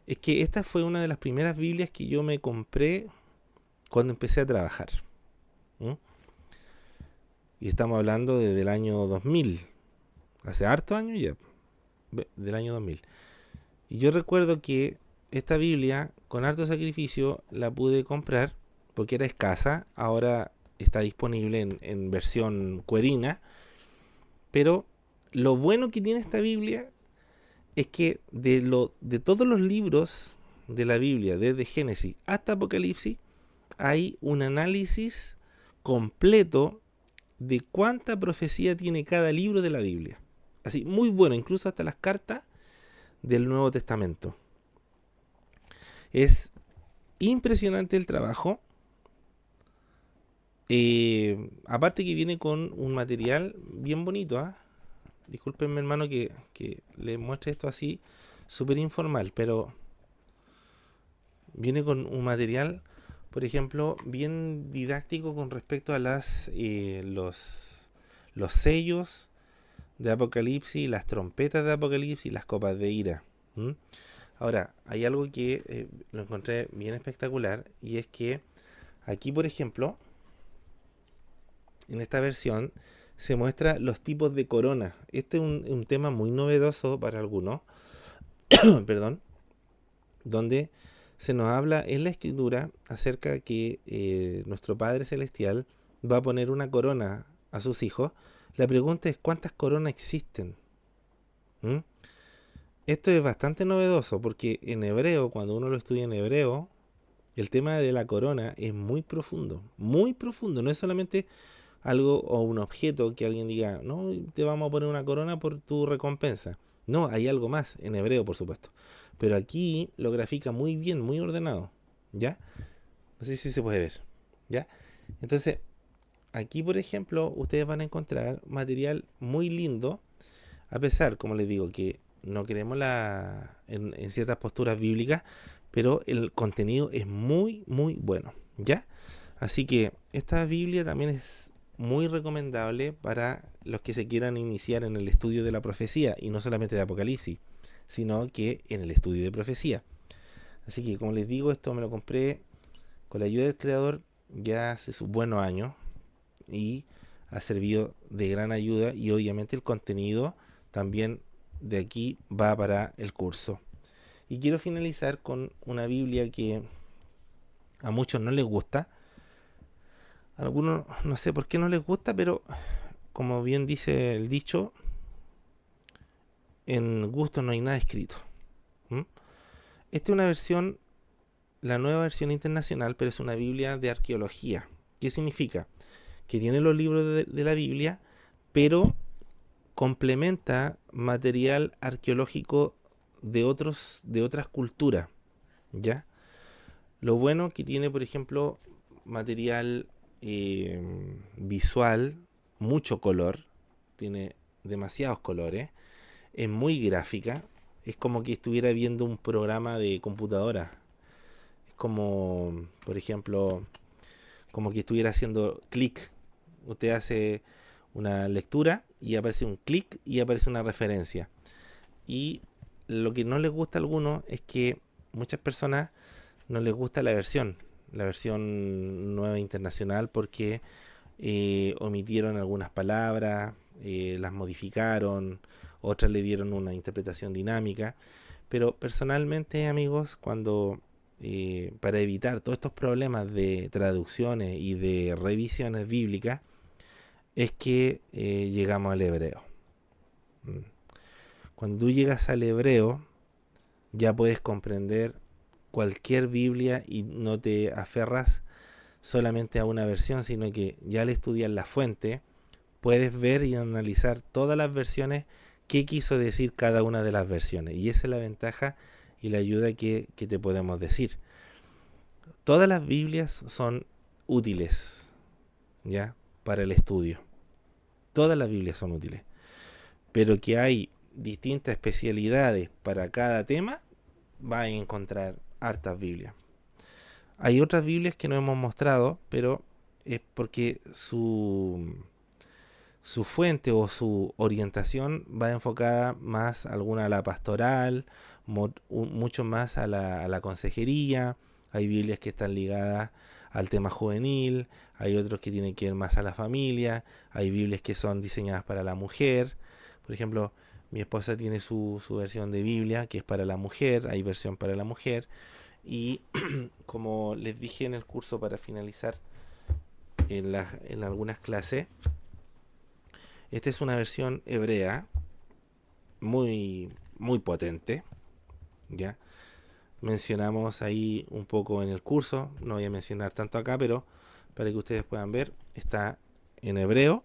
Speaker 1: es que esta fue una de las primeras Biblias que yo me compré cuando empecé a trabajar. Y estamos hablando desde el año 2000, hace hartos años ya, del año 2000. Y yo recuerdo que esta Biblia, con harto sacrificio, la pude comprar porque era escasa. Ahora está disponible en versión cuerina. Pero lo bueno que tiene esta Biblia es que de todos los libros de la Biblia, desde Génesis hasta Apocalipsis, hay un análisis completo de cuánta profecía tiene cada libro de la Biblia. Así, muy bueno, incluso hasta las cartas del Nuevo Testamento. Es impresionante el trabajo. Aparte que viene con un material bien bonito, ¿eh? Discúlpenme, hermano, que le muestre esto así, súper informal, pero viene con un material, por ejemplo, bien didáctico con respecto a los sellos de Apocalipsis, las trompetas de Apocalipsis y las copas de ira. Ahora, hay algo que lo encontré bien espectacular, y es que aquí, por ejemplo, en esta versión se muestra los tipos de corona. Este es un tema muy novedoso para algunos, perdón, donde se nos habla en la Escritura acerca de que nuestro Padre Celestial va a poner una corona a sus hijos. La pregunta es, ¿cuántas coronas existen? Esto es bastante novedoso porque en hebreo, cuando uno lo estudia en hebreo, el tema de la corona es muy profundo, muy profundo. No es solamente algo o un objeto que alguien diga, no, te vamos a poner una corona por tu recompensa. No, hay algo más, en hebreo por supuesto. Pero aquí lo grafica muy bien, muy ordenado, ¿ya? No sé si se puede ver, ¿ya? Entonces, aquí por ejemplo, ustedes van a encontrar material muy lindo, a pesar, como les digo, que no creemos en ciertas posturas bíblicas, pero el contenido es muy, muy bueno, ¿ya? Así que esta Biblia también es muy recomendable para los que se quieran iniciar en el estudio de la profecía, y no solamente de Apocalipsis, sino que en el estudio de profecía. Así que, como les digo, esto me lo compré con la ayuda del creador ya hace sus buenos años y ha servido de gran ayuda, y obviamente el contenido también de aquí va para el curso. Y quiero finalizar con una Biblia que a muchos no les gusta. Algunos no sé por qué no les gusta, pero como bien dice el dicho, en gusto no hay nada escrito. Esta es una versión, la nueva versión internacional, pero es una Biblia de arqueología. ¿Qué significa? Que tiene los libros de la Biblia, pero complementa material arqueológico de otras culturas, ¿ya? Lo bueno que tiene, por ejemplo, material visual, mucho color, tiene demasiados colores, es muy gráfica, es como que estuviera viendo un programa de computadora, es como, por ejemplo, como que estuviera haciendo clic. Usted hace una lectura y aparece un clic y aparece una referencia. Y lo que no les gusta a algunos es que muchas personas no les gusta la versión nueva internacional, porque omitieron algunas palabras, las modificaron, otras le dieron una interpretación dinámica. Pero personalmente, amigos, cuando para evitar todos estos problemas de traducciones y de revisiones bíblicas, es que llegamos al hebreo. Cuando tú llegas al hebreo, ya puedes comprender cualquier Biblia y no te aferras solamente a una versión, sino que ya al estudiar la fuente, puedes ver y analizar todas las versiones, qué quiso decir cada una de las versiones. Y esa es la ventaja y la ayuda que te podemos decir. Todas las Biblias son útiles, ¿ya? Para el estudio. Todas las Biblias son útiles. Pero que hay distintas especialidades para cada tema, va a encontrar hartas Biblias. Hay otras Biblias que no hemos mostrado, pero es porque su fuente o su orientación va enfocada más, alguna a la pastoral, mucho más a la consejería. Hay Biblias que están ligadas al tema juvenil, hay otros que tienen que ver más a la familia, hay Biblias que son diseñadas para la mujer. Por ejemplo, mi esposa tiene su versión de Biblia que es para la mujer, hay versión para la mujer. Y como les dije en el curso para finalizar en algunas clases, esta es una versión hebrea muy, muy potente, ¿ya? Mencionamos ahí un poco en el curso, no voy a mencionar tanto acá, pero para que ustedes puedan ver, está en hebreo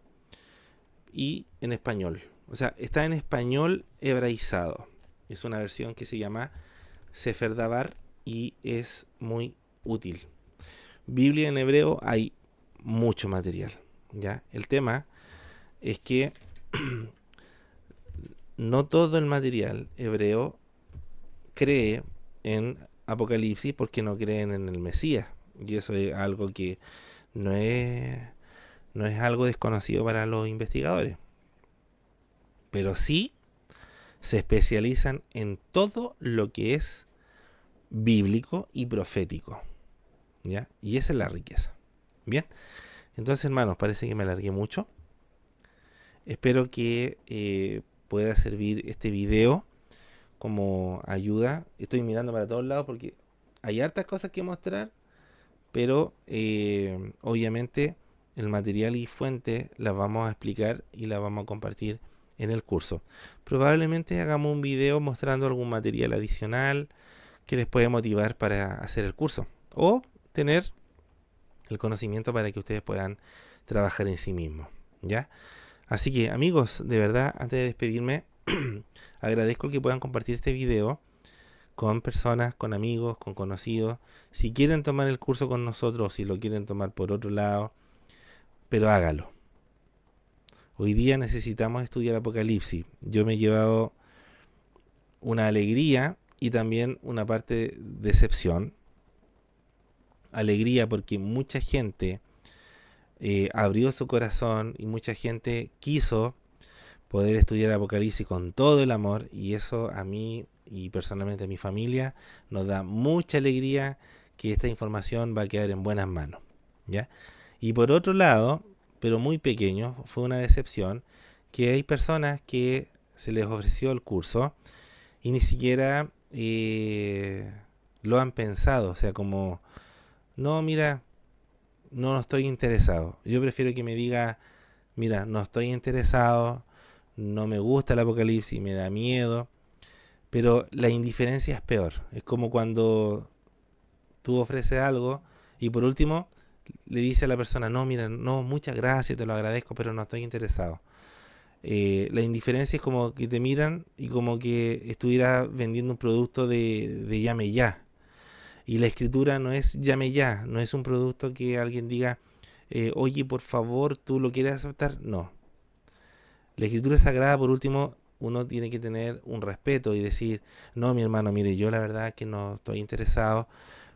Speaker 1: y en español. O sea, está en español hebraizado. Es una versión que se llama Sefer Dabar y es muy útil. Biblia en hebreo hay mucho material, ¿ya? El tema es que no todo el material hebreo cree en Apocalipsis porque no creen en el Mesías. Y eso es algo que no es, no es algo desconocido para los investigadores. Pero sí se especializan en todo lo que es bíblico y profético, ¿ya? Y esa es la riqueza. Bien, entonces, hermanos, parece que me alargué mucho. Espero que pueda servir este video como ayuda. Estoy mirando para todos lados porque hay hartas cosas que mostrar, pero obviamente el material y fuente las vamos a explicar y las vamos a compartir en el curso. Probablemente hagamos un video mostrando algún material adicional que les puede motivar para hacer el curso o tener el conocimiento para que ustedes puedan trabajar en sí mismos, ¿ya? Así que, amigos, de verdad, antes de despedirme, agradezco que puedan compartir este video con personas, con amigos, con conocidos. Si quieren tomar el curso con nosotros, si lo quieren tomar por otro lado, pero hágalo. Hoy día necesitamos estudiar Apocalipsis. Yo me he llevado una alegría y también una parte de decepción. Alegría porque mucha gente abrió su corazón y mucha gente quiso poder estudiar Apocalipsis con todo el amor, y eso a mí y personalmente a mi familia nos da mucha alegría que esta información va a quedar en buenas manos, ¿ya? Y por otro lado, pero muy pequeño, fue una decepción que hay personas que se les ofreció el curso y ni siquiera lo han pensado, o sea, como, no, mira, no estoy interesado. Yo prefiero que me diga, mira, no estoy interesado, no me gusta el Apocalipsis, me da miedo. Pero la indiferencia es peor. Es como cuando tú ofreces algo y por último le dice a la persona, no, mira, no, muchas gracias, te lo agradezco, pero no estoy interesado. La indiferencia es como que te miran y como que estuviera vendiendo un producto de llame ya. Y la escritura no es llame ya, no es un producto que alguien diga, oye, por favor, ¿tú lo quieres aceptar? No. La escritura sagrada, por último, uno tiene que tener un respeto y decir, no, mi hermano, mire, yo la verdad es que no estoy interesado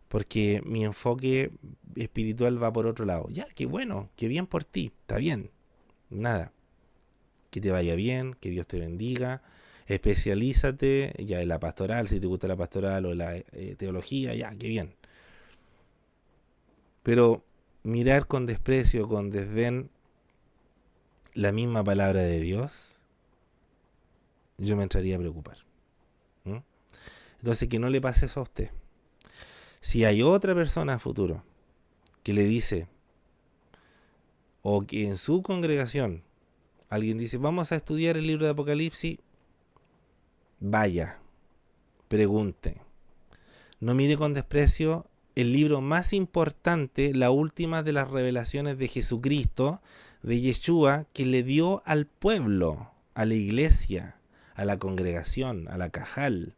Speaker 1: porque mi enfoque espiritual va por otro lado. Ya, qué bueno, qué bien por ti, está bien, nada. Que te vaya bien, que Dios te bendiga, especialízate ya en la pastoral, si te gusta la pastoral o la teología, ya, qué bien. Pero mirar con desprecio, con desdén la misma palabra de Dios, yo me entraría a preocupar. ¿Mm? Entonces, que no le pase eso a usted. Si hay otra persona a futuro que le dice, o que en su congregación alguien dice, vamos a estudiar el libro de Apocalipsis, vaya, pregunte. No mire con desprecio el libro más importante, la última de las revelaciones de Jesucristo, de Yeshua, que le dio al pueblo, a la iglesia, a la congregación, a la cajal.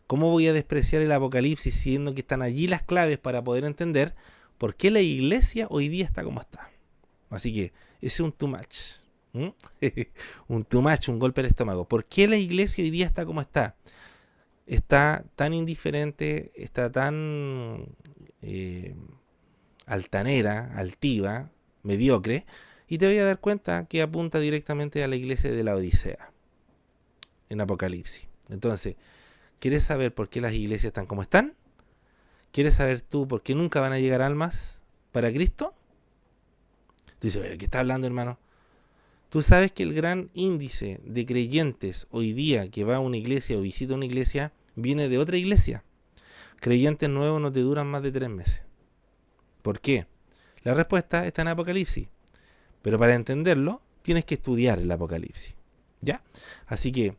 Speaker 1: ¿Cómo voy a despreciar el Apocalipsis siendo que están allí las claves para poder entender por qué la iglesia hoy día está como está? Así que ese es un too much. Un too much, un golpe al estómago. ¿Por qué la iglesia hoy día está como está? Está tan indiferente, está tan altanera, altiva, mediocre, y te voy a dar cuenta que apunta directamente a la iglesia de la Odisea, en Apocalipsis. Entonces, ¿quieres saber por qué las iglesias están como están? ¿Quieres saber tú por qué nunca van a llegar almas para Cristo? Tú dices, ¿qué estás hablando, hermano? Tú sabes que el gran índice de creyentes hoy día que va a una iglesia o visita una iglesia viene de otra iglesia. Creyentes nuevos no te duran más de 3 meses. ¿Por qué? La respuesta está en Apocalipsis. Pero para entenderlo, tienes que estudiar el Apocalipsis. ¿Ya? Así que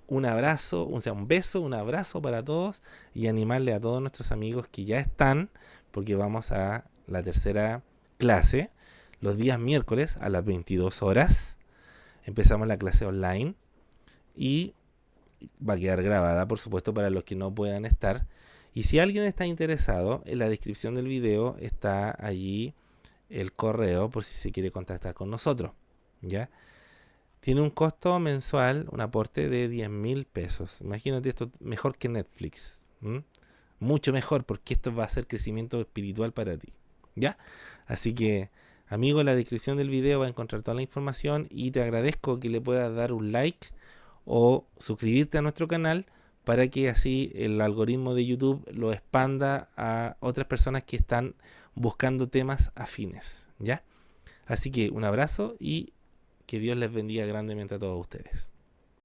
Speaker 1: un abrazo, un beso, un abrazo para todos y animarle a todos nuestros amigos que ya están, porque vamos a la tercera clase, los días miércoles a las 22 horas. Empezamos la clase online y va a quedar grabada, por supuesto, para los que no puedan estar. Y si alguien está interesado, en la descripción del video está allí el correo por si se quiere contactar con nosotros. ¿Ya? Tiene un costo mensual, un aporte de 10.000 pesos. Imagínate esto, mejor que Netflix. Mucho mejor, porque esto va a ser crecimiento espiritual para ti. ¿Ya? Así que, amigo, en la descripción del video va a encontrar toda la información y te agradezco que le puedas dar un like o suscribirte a nuestro canal para que así el algoritmo de YouTube lo expanda a otras personas que están buscando temas afines. ¿Ya? Así que un abrazo y que Dios les bendiga grandemente a todos ustedes.